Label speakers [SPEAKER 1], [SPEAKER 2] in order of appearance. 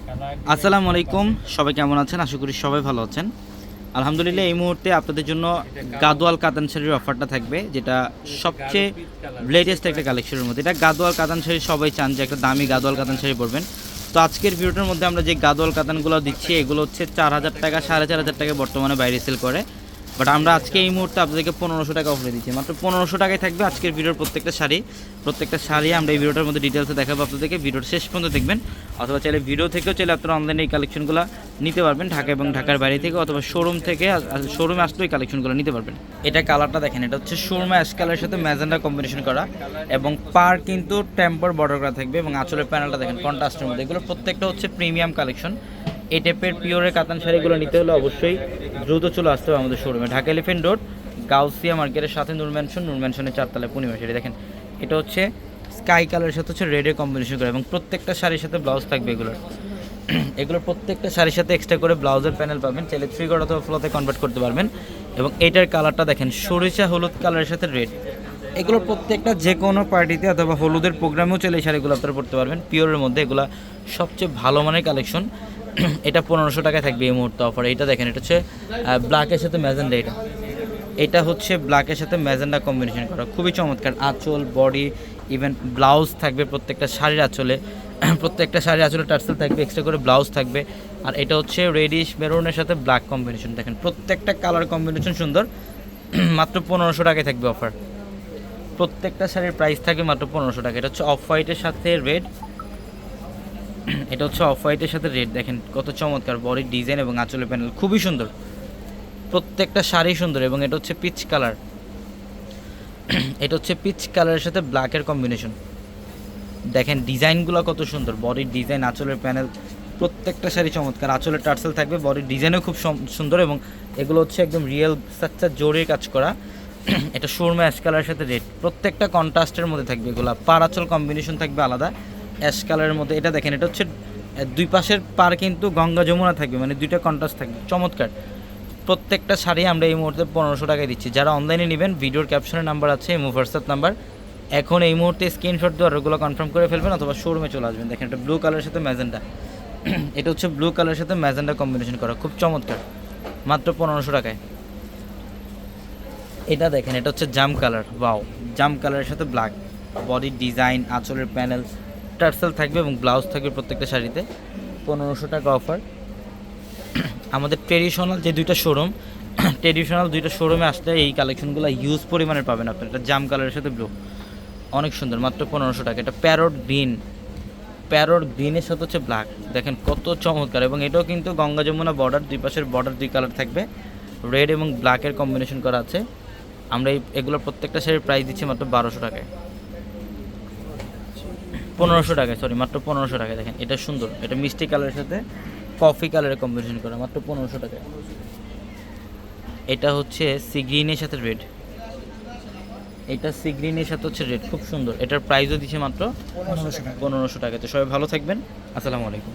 [SPEAKER 1] আসসালামু আলাইকুম, সবাই কেমন আছেন? আশা করি সবাই ভালো আছেন। আলহামদুলিল্লাহ, এই মুহূর্তে আপনাদের জন্য গাদোয়াল কাতান শাড়ির অফারটা থাকবে, যেটা সবচেয়ে লেটেস্ট একটা কালেকশনের মধ্যে। এটা গাদোয়াল কাতান শাড়ি সবাই চান যে একটা দামি গাদোয়াল কাতান শাড়ি পরবেন। তো আজকের ভিডিওটার মধ্যে আমরা যে গাদোয়াল কাতানগুলো দিচ্ছি, এগুলো হচ্ছে 4,000 টাকা, 4,500 টাকায় বর্তমানে বাইরে সেল করে। বাট আমরা আজকে এই মুহূর্তে আপনাদেরকে 1500 টাকা অফারে দিচ্ছি। মাত্র 1500 টাকায় থাকবে আজকের ভিডিওর প্রত্যেকটা শাড়ি আমরা এই ভিডিওটার মধ্যে ডিটেলসে দেখাবো আপনাদেরকে। ভিডিওর শেষ পর্যন্ত দেখবেন, অথবা চাইলে ভিডিও থেকেও চাইলে আপনারা অনলাইনে এই কালেকশনগুলো নিতে পারবেন, ঢাকা এবং ঢাকার বাইরে থেকে, অথবা শোরুম থেকে শোরুমে আসলেও এই কালেকশনগুলো নিতে পারবেন। এটা কালারটা দেখেন, এটা হচ্ছে সুরমা অ্যাশ কালারের সাথে ম্যাজেন্ডা কম্বিনেশন করা, এবং পার কিন্তু টেম্পার বর্ডার করা থাকবে, এবং আঁচলের প্যানেলটা দেখেন কন্ট্রাস্টের মধ্যে। এগুলো প্রত্যেকটা হচ্ছে প্রিমিয়াম কালেকশন। এই টাইপের পিওরের কাতান শাড়িগুলো নিতে হলে অবশ্যই দ্রুত চলে আসতে হবে আমাদের শোরুমে, ঢাকা এলিফেন্ট রোড, গাউসিয়া মার্কেটের সাথে নূর ম্যানশনের 4 তলায় পূর্ণিমা শাড়ি। দেখেন এটা হচ্ছে স্কাই কালারের সাথে হচ্ছে রেডের কম্বিনেশন করে, এবং প্রত্যেকটা শাড়ির সাথে ব্লাউজ থাকবে এগুলোর প্রত্যেকটা শাড়ির সাথে এক্সট্রা করে ব্লাউজের প্যানেল পাবেন, চাইলে 3 কট অথবা ফ্লোতে কনভার্ট করতে পারবেন। এবং এইটার কালারটা দেখেন সরিষা হলুদ কালারের সাথে রেড। এগুলোর প্রত্যেকটা যে কোনো পার্টিতে অথবা হলুদের প্রোগ্রামেও চলে এই শাড়িগুলো আপনারা পড়তে পারবেন। পিওরের মধ্যে এগুলো সবচেয়ে ভালো মানের কালেকশন। এটা 1500 টাকায় থাকবে এই মুহূর্তে অফার। এটা দেখেন, এটা হচ্ছে ব্ল্যাকের সাথে ম্যাজেন্ডা। এটা হচ্ছে ব্ল্যাকের সাথে ম্যাজেন্ডা কম্বিনেশন করা, খুবই চমৎকার। আঁচল, বডি, ইভেন ব্লাউজ থাকবে প্রত্যেকটা শাড়ির আঁচলে। প্রত্যেকটা শাড়ির আঁচলে টার্সেল থাকবে, এক্সট্রা করে ব্লাউজ থাকবে। আর এটা হচ্ছে রেডিশ মেরুনের সাথে ব্ল্যাক কম্বিনেশন। দেখেন প্রত্যেকটা কালার কম্বিনেশন সুন্দর। মাত্র 1500 টাকায় থাকবে অফার। প্রত্যেকটা শাড়ির প্রাইস থাকবে মাত্র 1500 টাকা। এটা হচ্ছে অফ হোয়াইটের সাথে রেড। এটা হচ্ছে অফ হোয়াইটের সাথে রেড। দেখেন কত চমৎকার বডির ডিজাইন এবং আঁচলের প্যানেল, খুবই সুন্দর। প্রত্যেকটা শাড়ি সুন্দর। এবং এটা হচ্ছে পিচ কালার। এটা হচ্ছে পিচ কালারের সাথে ব্ল্যাকের কম্বিনেশন। দেখেন ডিজাইনগুলো কত সুন্দর, বডির ডিজাইন, আঁচলের প্যানেল, প্রত্যেকটা শাড়ি চমৎকার। আঁচলের টার্সেল থাকবে, বডির ডিজাইনও খুব সুন্দর, এবং এগুলো হচ্ছে একদম রিয়েল সাচ্চা জোরের কাজ করা। এটা সুরমা অ্যাশ কালারের সাথে রেড, প্রত্যেকটা কন্ট্রাস্টের মধ্যে থাকবে এগুলো। পার আঁচল কম্বিনেশন থাকবে আলাদা অ্যাশ কালারের মধ্যে। এটা দেখেন, এটা হচ্ছে দুই পাশের পার কিন্তু গঙ্গা যমুনা থাকবে, মানে দুইটা কন্ট্রাস্ট থাকবে, চমৎকার। প্রত্যেকটা শাড়ি আমরা এই মুহূর্তে 1500 টাকায় দিচ্ছি। যারা অনলাইনে নেবেন, ভিডিওর ক্যাপশনের নাম্বার আছে, এই হোয়াটসঅ্যাপ নাম্বার, এখন এই মুহূর্তে স্ক্রিনশট দিয়ে অর্ডারগুলো কনফার্ম করে ফেলবেন, অথবা শোরুমে চলে আসবেন। দেখেন এটা ব্লু কালারের সাথে ম্যাজেন্ডা। এটা হচ্ছে ব্লু কালারের সাথে ম্যাজেন্ডা কম্বিনেশন করা, খুব চমৎকার, মাত্র 1500 টাকায়। এটা দেখেন, এটা হচ্ছে জাম কালার। ওয়াও, জাম কালারের সাথে ব্ল্যাক, বডির ডিজাইন, আঁচলের প্যানেল, টার্সেল থাকবে এবং ব্লাউজ থাকবে প্রত্যেকটা শাড়িতে। 1500 টাকা অফার। আমাদের ট্রেডিশনাল যে দুইটা শোরুম, ট্রেডিশনাল দুইটা শোরুমে আসলে এই কালেকশনগুলো হিউজ পরিমাণের পাবেন আপনার। এটা জাম কালারের সাথে ব্লু, অনেক সুন্দর, মাত্র 1500 টাকা। এটা প্যারট গ্রিনের সাথে হচ্ছে ব্ল্যাক। দেখেন কত চমৎকার। এবং এটাও কিন্তু গঙ্গা যমুনা বর্ডার, দুই পাশের বর্ডার দুই কালার থাকবে, রেড এবং ব্ল্যাকের কম্বিনেশন করা আছে। আমরা এগুলোর প্রত্যেকটা শাড়ির প্রাইস দিচ্ছি মাত্র 1200 টাকায়, 1500 টাকায়, সরি, মাত্র 1500 টাকায়। দেখেন এটা সুন্দর, এটা মিষ্টি কালারের সাথে কফি কালারের কম্বিনেশন করা, মাত্র 1500 টাকায়। এটা হচ্ছে সি গ্রিনের সাথে রেড। এটা সি গ্রিনের সাথে হচ্ছে রেড, খুব সুন্দর। এটার প্রাইসও দিচ্ছে মাত্র 1500 টাকা। তো সবাই ভালো থাকবেন, আসসালামু আলাইকুম।